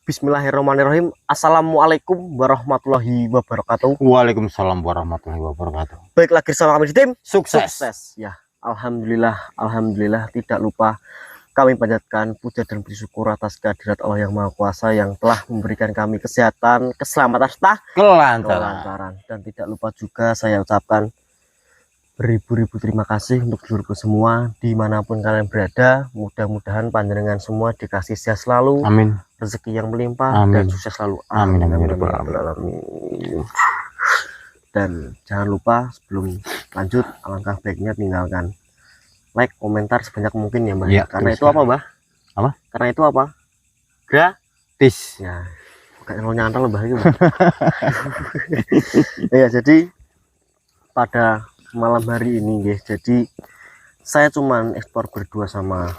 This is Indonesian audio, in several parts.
Bismillahirrahmanirrahim. Assalamualaikum warahmatullahi wabarakatuh. Waalaikumsalam warahmatullahi wabarakatuh. Baik, lagi sama kami di tim Sukses. Ya, alhamdulillah tidak lupa kami panjatkan puja dan bersyukur atas kehadirat Allah yang Maha Kuasa yang telah memberikan kami kesehatan, keselamatan serta kelancaran. Dan tidak lupa juga saya ucapkan beribu-ribu terima kasih untuk seluruh semua dimanapun kalian berada. Mudah-mudahan panjenengan semua dikasih sehat selalu, amin, rezeki yang melimpah, amin, dan sukses selalu, amin, amin, amin. Dan jangan lupa sebelum lanjut, alangkah baiknya tinggalkan like, komentar sebanyak mungkin ya Mbak. Ya, karena itu apa Mbak? Apa? Karena itu apa? Gratis ya. Kayak mau nyantol Mbak itu. Ya, jadi pada malam hari ini guys, jadi saya cuman ekspor berdua sama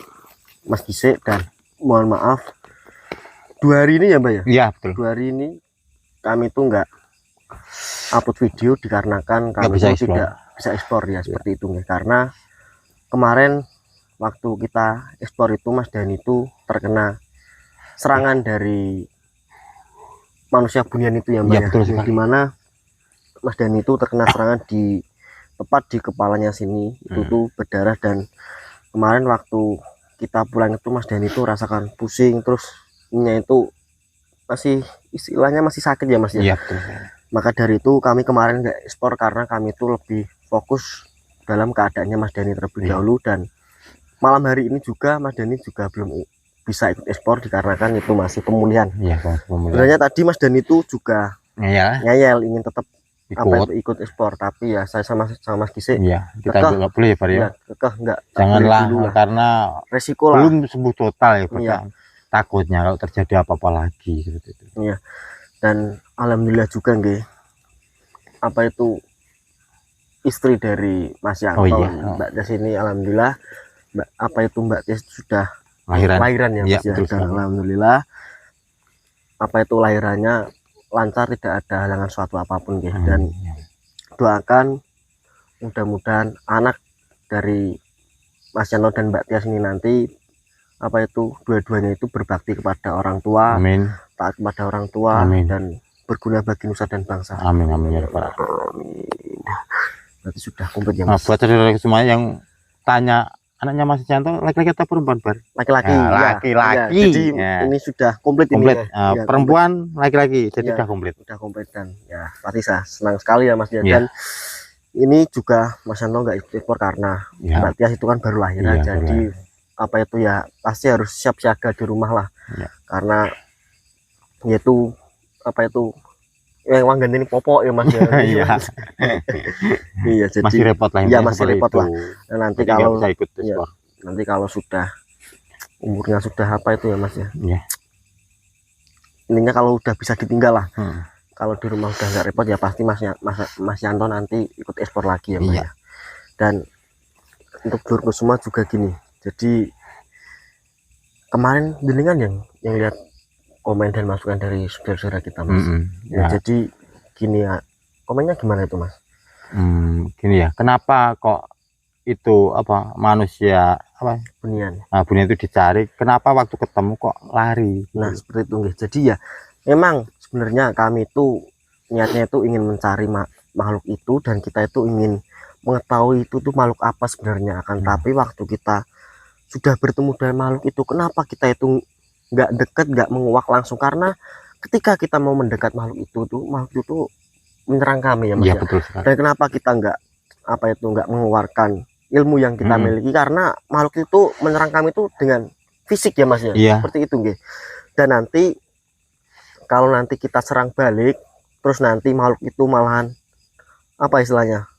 Mas Gisik, dan mohon maaf 2 hari ini ya Mbak ya? Iya betul. 2 hari ini kami tuh nggak upload video dikarenakan kami bisa tidak bisa ekspor ya, seperti itu nih. Karena kemarin waktu kita ekspor itu Mas Dani itu terkena serangan dari manusia bunian itu ya Mbak ya, betul, dimana Mas Dani itu terkena serangan di tepat di kepalanya sini, itu tuh berdarah. Dan kemarin waktu kita pulang itu Mas Dani itu rasakan pusing, terus ininya itu masih istilahnya masih sakit ya Mas ya. Iya betul. Maka dari itu kami kemarin nggak ekspor karena kami itu lebih fokus dalam keadaannya Mas Dani terlebih dahulu. Dan malam hari ini juga Mas Dani juga belum bisa ikut ekspor dikarenakan itu masih pemulihan. Iya, sebenarnya tadi Mas Dani itu juga ngeyel ingin tetap ikut ekspor, tapi ya saya sama Mas Gisik, iya, kita nggak boleh ya Pak ya. Enggak, janganlah karena resiko lah, belum sembuh total ya Pak. Iya. Takutnya kalau terjadi apa-apa lagi seperti itu. Iya. Dan alhamdulillah juga nggih, apa itu istri dari Mas Yanto, Mbak Tes ini, alhamdulillah Mbak Tes sudah lahiran ya Mas ya. Dan alhamdulillah apa itu lahirannya lancar, tidak ada halangan suatu apapun ya. Dan doakan mudah-mudahan anak dari Mas Yanto dan Mbak Tias ini nanti apa itu dua-duanya itu berbakti kepada orang tua, amin, taat kepada orang tua, amin, dan berguna bagi nusa dan bangsa, amin, amin ya Pak. Berarti sudah komplit ya Mas. Buat saudara semua yang tanya anaknya Mas Yanto laki-laki atau perempuan Bar? Laki-laki. Ya, laki-laki. Jadi ini sudah komplit ini. Ya, perempuan laki-laki, jadi sudah komplit. Sudah komplit, dan ya pasti saya senang sekali ya Mas ya. Dan ini juga Mas Yanto nggak ikut ekspor karena Mbak Tias itu kan baru lahiran, jadi apa itu ya pasti harus siap siaga di rumah lah. Karena yaitu apa itu yang wanggan ini popok ya Mas ya. Iya. Iya, jadi masih repot lah. Ya masih repot lah. Dan nanti jadi kalau ikut nanti kalau sudah umurnya sudah apa itu ya Mas ya. Iya. Ininya kalau udah bisa ditinggal lah. Kalau di rumah udah nggak repot ya pasti Mas Yanto nanti ikut ekspor lagi ya Mas ya. Dan untuk dulurku semua juga gini. Jadi kemarin jenengan yang lihat komen dan masukan dari saudara-saudara kita Mas. Jadi gini ya, komennya gimana itu Mas? Gini ya, kenapa kok itu apa manusia apa bunian itu dicari, kenapa waktu ketemu kok lari? Nah seperti itu nih. Jadi ya memang sebenarnya kami itu niatnya itu ingin mencari makhluk itu, dan kita itu ingin mengetahui itu tuh makhluk apa sebenarnya. Tapi waktu kita sudah bertemu dengan makhluk itu, kenapa kita itu nggak dekat, nggak menguak langsung? Karena ketika kita mau mendekat makhluk itu menyerang kami ya Mas ya. Betul. Dan kenapa kita nggak mengeluarkan ilmu yang kita miliki? Karena makhluk itu menyerang kami itu dengan fisik ya Mas ya. Seperti itu nggih. Dan nanti kalau nanti kita serang balik, terus nanti makhluk itu malahan apa istilahnya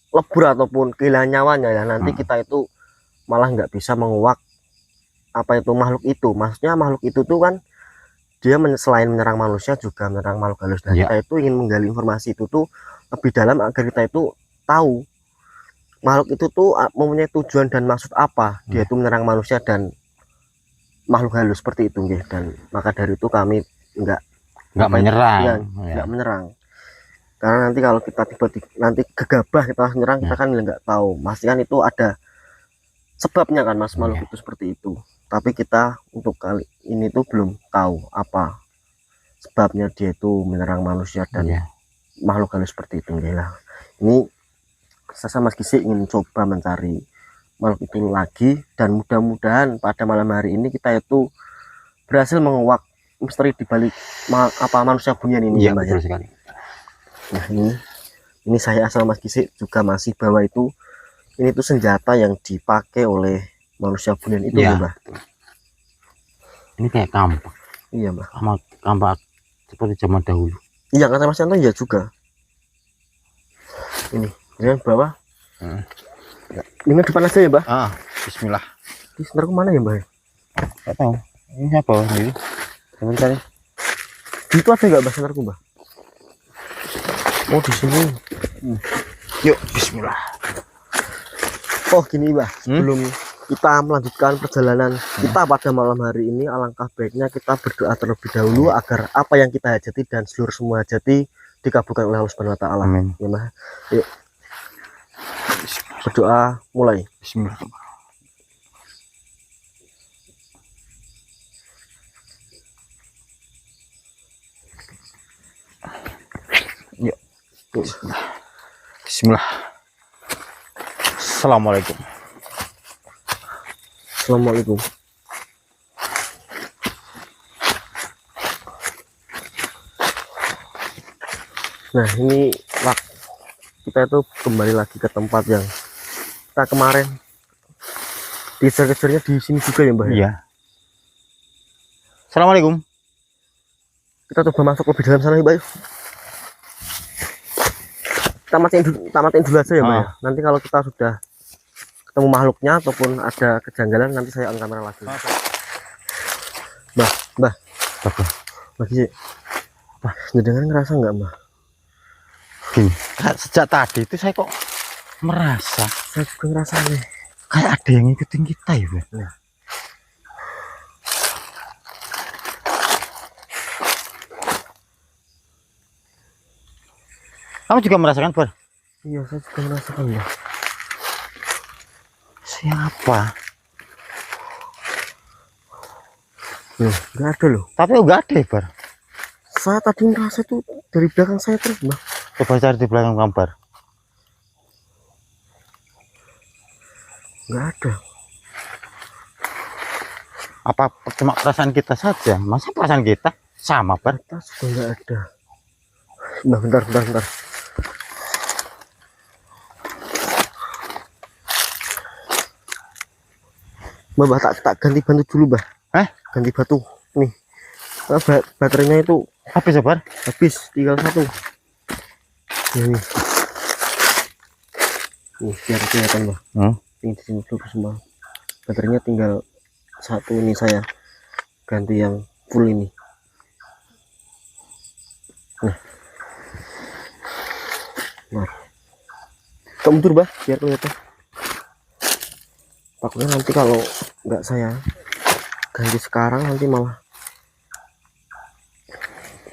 lebur ataupun kehilangan nyawanya ya, nanti kita itu malah nggak bisa menguak apa itu makhluk itu. Maksudnya makhluk itu tuh kan dia selain menyerang manusia juga menyerang makhluk halus. Dan kita itu ingin menggali informasi itu tuh lebih dalam agar kita itu tahu makhluk itu tuh mempunyai tujuan dan maksud apa dia itu menyerang manusia dan makhluk halus seperti itu nggih. Dan maka dari itu kami nggak menyerang. Karena nanti kalau kita tiba-tiba nanti gegabah kita menyerang, kita kan nggak tahu. Pasti kan itu ada sebabnya kan Mas, makhluk itu seperti itu. tapi kita untuk kali ini tuh belum tahu apa sebabnya dia itu menyerang manusia dan makhluk halus seperti itu. Lah ini saya sama Mas Gisi ingin coba mencari makhluk itu lagi, dan mudah-mudahan pada malam hari ini kita itu berhasil menguak misteri di balik manusia bunian ini. Iya, betul sekali. Nah ini saya asal Mas Gisi juga masih bawa itu, ini tuh senjata yang dipakai oleh manusia bunian itu ya, Mbah. Ini kayak kampak. Iya, Mbah. Sama kampak seperti zaman dahulu. Iya, kata Mas Yanto ya juga. Ini dengan bawah. Dengan depan aja ya, Mbah. Bismillah. Di sebentar kemana ya, Mbah? Enggak tahu. Ini apa ini? Sebentar. Itu ada enggak, Mbah, senarku, Mbah? Oh, di sini. Yuk, bismillah. Oh, gini, Mbah. Sebelum kita melanjutkan perjalanan kita pada malam hari ini, alangkah baiknya kita berdoa terlebih dahulu agar apa yang kita hajati dan seluruh semua hajati dikabulkan oleh Allah Subhanahu wa taala. Amin. Ya, Mbah. Yuk. Berdoa mulai. Bismillahirrahmanirrahim. Yuk. Bismillah. Assalamualaikum. Assalamualaikum. Nah ini kita itu kembali lagi ke tempat yang kita kemarin dikejar-kejarnya di sini juga ya, Mbah? Iya. Assalamualaikum. Kita coba masuk lebih dalam sana nih, Mbak. Kita matiin dulu aja ya, Mbak. Nanti kalau kita sudah ketemu makhluknya ataupun ada kejanggalan, nanti saya on kamera lagi. Mbah. Lagi apa? Ngedengar ngerasa nggak, Mbah? Gini, sejak tadi itu saya kok merasa, saya juga ngerasa nih kayak ada yang ngikutin kita ya, Mbak. Nah. Kamu juga merasakan, Bar? Iya, saya juga merasakan, ya. Siapa? Nggak ada loh. Tapi nggak ada, Bar. Saya tadi merasa tuh dari belakang saya terus, Mbah. Coba cari di belakang gambar. Nggak ada. Apa cuma perasaan kita saja? Masa perasaan kita sama, Bar? Kita juga nggak ada. Mbah, bentar. Mbah, tak ganti batu dulu, Mbah. Ganti batu. Nih. Baterainya itu habis ya, Bar? Habis, tinggal satu. Ini biar kelihatan, Mbah. Ini di sini dulu semua. Baterainya tinggal satu, ini saya ganti yang full ini. Nah. Kamu mundur, Mbah, biar kelihatan. Takutnya nanti kalau nggak saya ganti sekarang nanti malah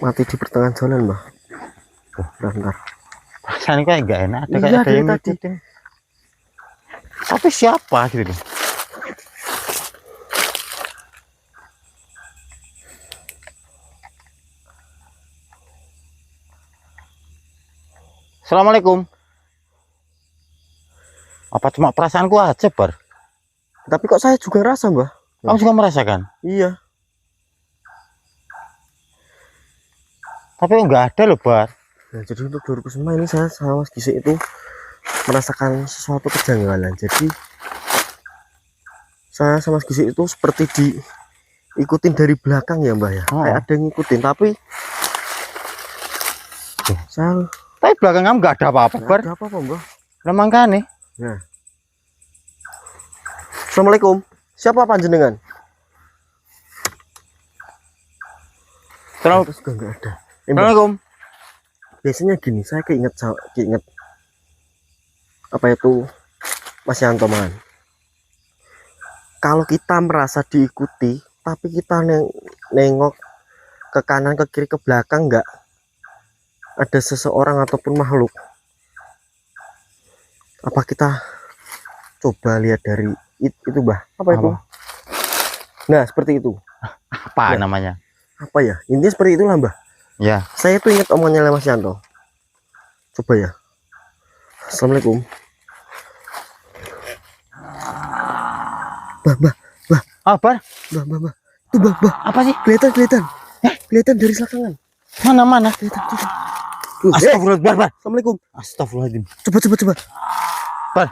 mati di pertengahan jalan, Mbah. Bentar. Rasanya kayak nggak enak, ada yang ngikutin. Tapi siapa gitu loh. Assalamualaikum. Apa cuma perasaanku aja, Bar? Tapi kok saya juga rasa, Mbah. Kamu juga merasakan? Iya. Tapi nggak ada loh, Bar. Nah, jadi untuk 2009 ini saya sama Mas Gisi itu merasakan sesuatu kejanggalan. Jadi saya sama Mas Gisi itu seperti diikutin dari belakang ya, Mbah ya. Kayak ada yang ngikutin, tapi tapi belakang kamu nggak ada apa-apa, Bar. Ada apa-apa, Mbah? Memang kan nih. Nah. Assalamualaikum. Siapa panjenengan? Terus juga nggak ada. Assalamualaikum. Biasanya gini, saya keinget apa itu Mas Yanto, man. Kalau kita merasa diikuti, tapi kita nengok ke kanan, ke kiri, ke belakang, nggak ada seseorang ataupun makhluk. Apa kita coba lihat dari itu, Mbah? Apa itu? Nah, seperti itu. Apa namanya? Apa ya? Intinya seperti itulah, Mbah. Ya. Saya tuh ingat omongannya Mas Yanto. Coba ya. Assalamualaikum. Bah. Apa? Bah. Tuh, bah. Apa sih? Kelihatan. Kelihatan dari selangkangan. Mana? Kelihatan. Astagfirullah, Bar. Assalamualaikum. Astagfirullahaladzim. Coba. Bar.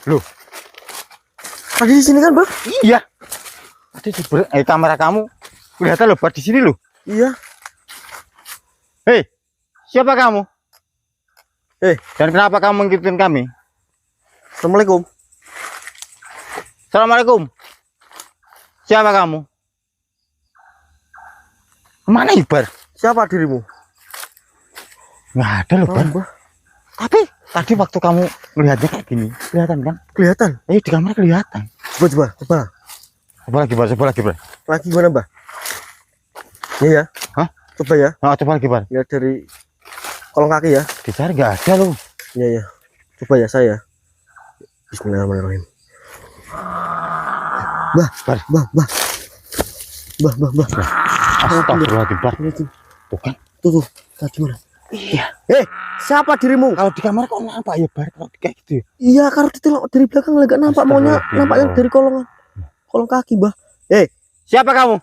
Loh. Ada di sini kan, Bah? Iya. Ada di kamera kamu. Kelihatan loh, Bar, di sini loh. Iya. Hei, siapa kamu? Dan kenapa kamu ngikutin kami? Assalamualaikum. Assalamualaikum. Siapa kamu? Mana Ibar? Siapa dirimu? Nggak ada loh, Bar. Tapi tadi waktu kamu melihatnya kayak gini, kelihatan kan? Kelihatan. Di kamera kelihatan. Coba. Coba lagi, Bar. Lagi gimana, Mbah? Iya ya. Hah? Coba ya. Coba lagi, Bar. Lihat dari kolong kaki ya. Dicari nggak ada loh. Iya. Coba ya saya. Bismillahirrahmanirrahim. Bah. Astagfirullahaladzim, Bar. Bukan. Tuh. Tadi mana? Iya. Siapa dirimu? Kalau di kamera kok nampak ya, Bar? Kalau kayak gitu. Iya, kalau ditelok dari belakang nggak nampak, maunya nampaknya dari kolong kaki, Bah. Siapa kamu?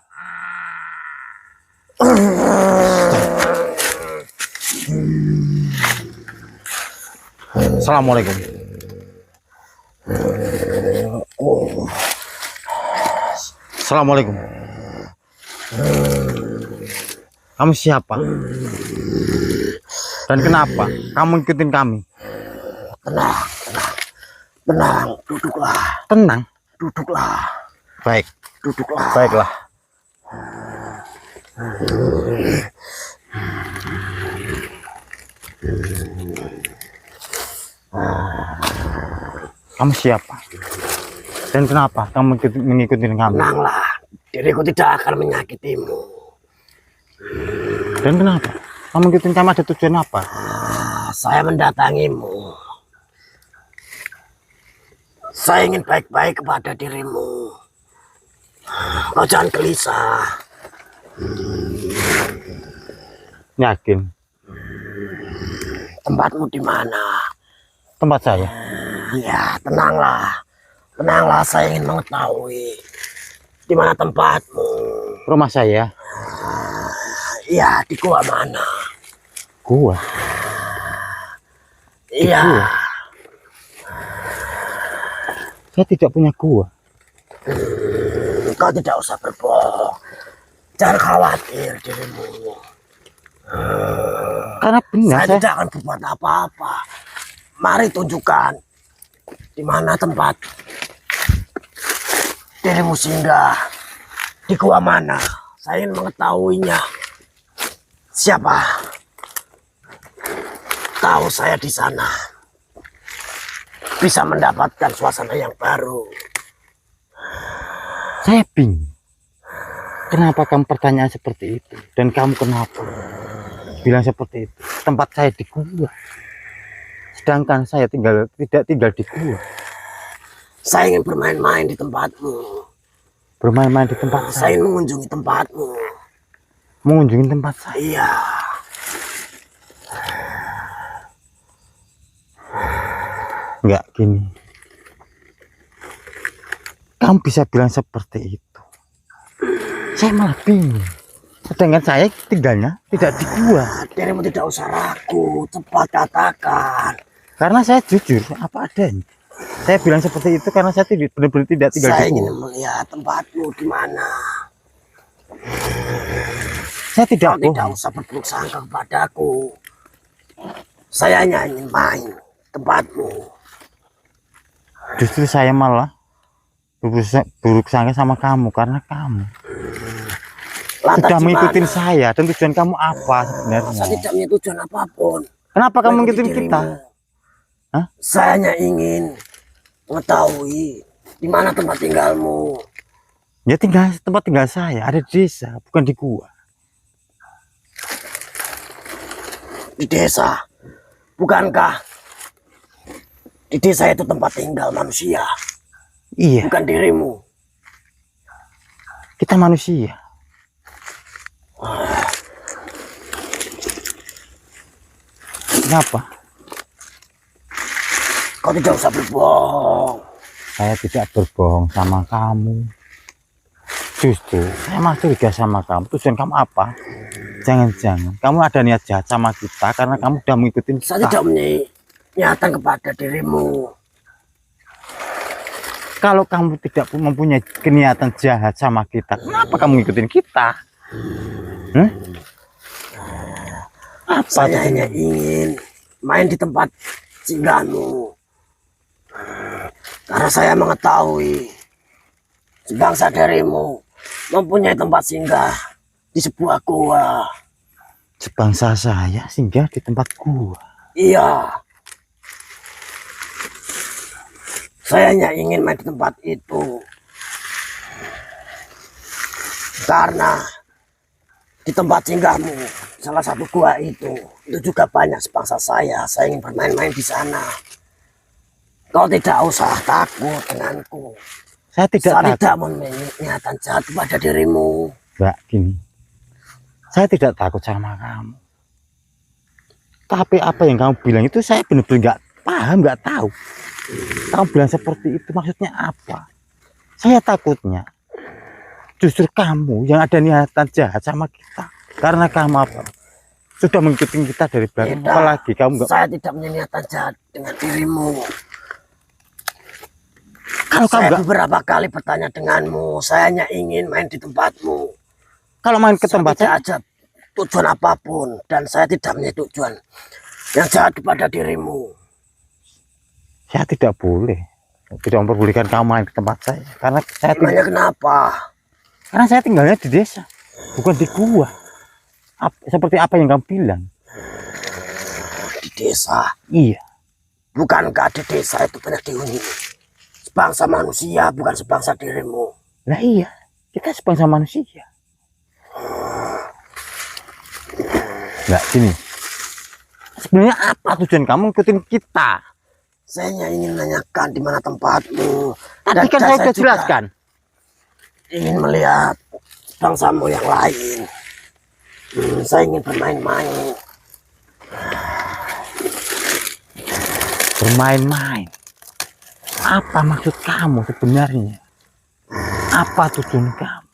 Assalamualaikum. Assalamualaikum. Kamu siapa? Dan kenapa kamu ikutin kami? Tenang, duduklah. Tenang. Duduklah. Baik. Duduklah. Baiklah. Kamu siapa? Dan kenapa kamu mengikuti kami? Tenanglah, diriku tidak akan menyakitimu. Dan kenapa? Kamu ngikutin kami ada tujuan apa? Saya mendatangimu. Saya ingin baik-baik kepada dirimu. Kau jangan gelisah. Yakin? Tempatmu di mana? Tempat saya. Ya, tenanglah. Saya ingin mengetahui di mana tempatmu. Rumah saya. Iya, di gua mana? Gua. Iya. Saya tidak punya gua. Kau tidak usah berbohong. Jangan khawatir dirimu. Karena benar Saya tidak akan berbuat apa-apa. Mari tunjukkan di mana tempat dirimu singgah. Di gua mana? Saya ingin mengetahuinya. Siapa? Tahu saya di sana bisa mendapatkan suasana yang baru. Saya bingung. Kenapa kamu pertanyaan seperti itu? Dan kamu kenapa bilang seperti itu? Tempat saya di gua. Sedangkan saya tidak tinggal di gua. Saya ingin bermain-main di tempatmu. Bermain-main di tempat Saya ingin mengunjungi tempatmu. Mengunjungi tempat saya? Iya. Enggak, gini. Kamu bisa bilang seperti itu. Saya malah bingung. Sedangkan saya tinggalnya tidak di gua. Dirimu tidak usah ragu, cepat katakan. Karena saya jujur apa adanya. Saya bilang seperti itu karena saya benar-benar tidak tinggal Saya di gua. ingin melihat tempatmu di mana. Saya tidak Kau tidak usah berburuk sangka kepadaku. Saya hanya ingin main tempatmu. Justru saya malah buruk sangka sama kamu karena kamu sudah mengikuti saya. Dan tujuan kamu apa sebenarnya? Saya tidak punya tujuan apapun. Kenapa kamu ngikutin kita? Hah? Saya hanya ingin mengetahui di mana tempat tinggalmu. Ya tempat tinggal saya ada di desa, bukan di gua. Di desa, bukankah Di desa itu tempat tinggal manusia. Iya. Bukan dirimu. Kita manusia. Kenapa? Kau tidak usah berbohong. Saya tidak berbohong sama kamu. Justru saya masih curiga sama kamu. Tujuan kamu apa? Jangan-jangan kamu ada niat jahat sama kita karena kamu udah mengikuti kita. Saya tidak niatan kepada dirimu. Kalau kamu tidak mempunyai keniatan jahat sama kita, kenapa kamu ngikutin kita? Apa saya hanya ingin main di tempat singgahmu. Karena saya mengetahui sebangsa dirimu mempunyai tempat singgah di sebuah gua. Sebangsa saya singgah di tempat gua? Iya. Saya hanya ingin main di tempat itu. Karena di tempat singgahmu, salah satu gua itu juga banyak sebangsa saya. Saya ingin bermain-main di sana. Kau tidak usah takut denganku. Saya tidak mempunyai niatan jahat kepada dirimu. Mbak, gini. Saya tidak takut sama kamu. Tapi apa yang kamu bilang itu saya benar-benar nggak paham, nggak tahu. Kamu bilang seperti itu maksudnya apa? Saya takutnya justru kamu yang ada niatan jahat sama kita. Karena kamu apa? Sudah mengikuti kita dari belakang. Apalagi kamu nggak. Saya tidak punya niatan jahat dengan dirimu. Kalau saya kamu beberapa kali bertanya denganmu, saya hanya ingin main di tempatmu. Kalau main ke tempat saya tidak ada tujuan apapun dan saya tidak punya tujuan yang jahat kepada dirimu. Saya tidak memperbolehkan kamu main ke tempat saya karena saya tidak. Kenapa? Karena saya tinggalnya di desa, bukan di gua. Seperti apa yang kamu bilang? Di desa? Iya. Bukankah di desa itu banyak dihuni sebangsa manusia, bukan sebangsa dirimu? Nah iya, kita sebangsa manusia. Nggak, sini. Sebenarnya apa tujuan kamu ngikutin kita? Saya hanya ingin menanyakan di mana tempatmu. Tapi kan saya sudah jelaskan. Ingin melihat bangsamu yang lain. Saya ingin bermain-main. Bermain-main? Apa maksud kamu sebenarnya? Apa tujuan kamu?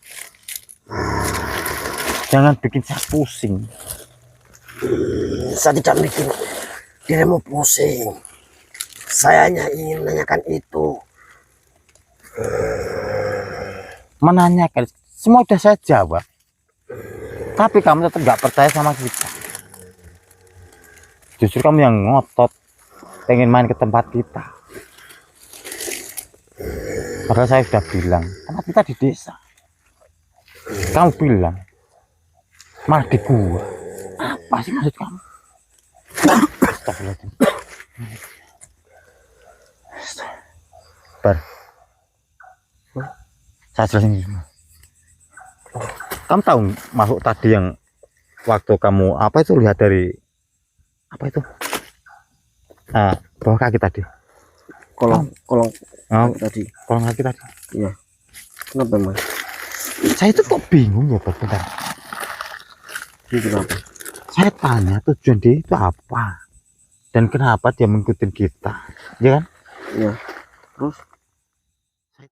Jangan bikin saya pusing. Saya tidak bikin dirimu pusing. Saya hanya ingin menanyakan itu. Menanyakan? Semua sudah saya jawab. Tapi kamu tetap nggak percaya sama kita. Justru kamu yang ngotot pengen main ke tempat kita. Padahal saya sudah bilang, tempat kita di desa. Kamu bilang, malah di gua. Apa sih maksud kamu? Bar. Saya jelasin semua. Kamu tahu masuk tadi yang waktu kamu apa itu lihat dari apa itu? Bawah kaki tadi. Kolong tadi. Kolong kaki tadi. Iya. Kenapa, Mas? Saya itu kok bingung ya, bentar. Kenapa? Saya tanya tujuan dia itu apa dan kenapa dia mengikuti kita, ya kan? Iya. Terus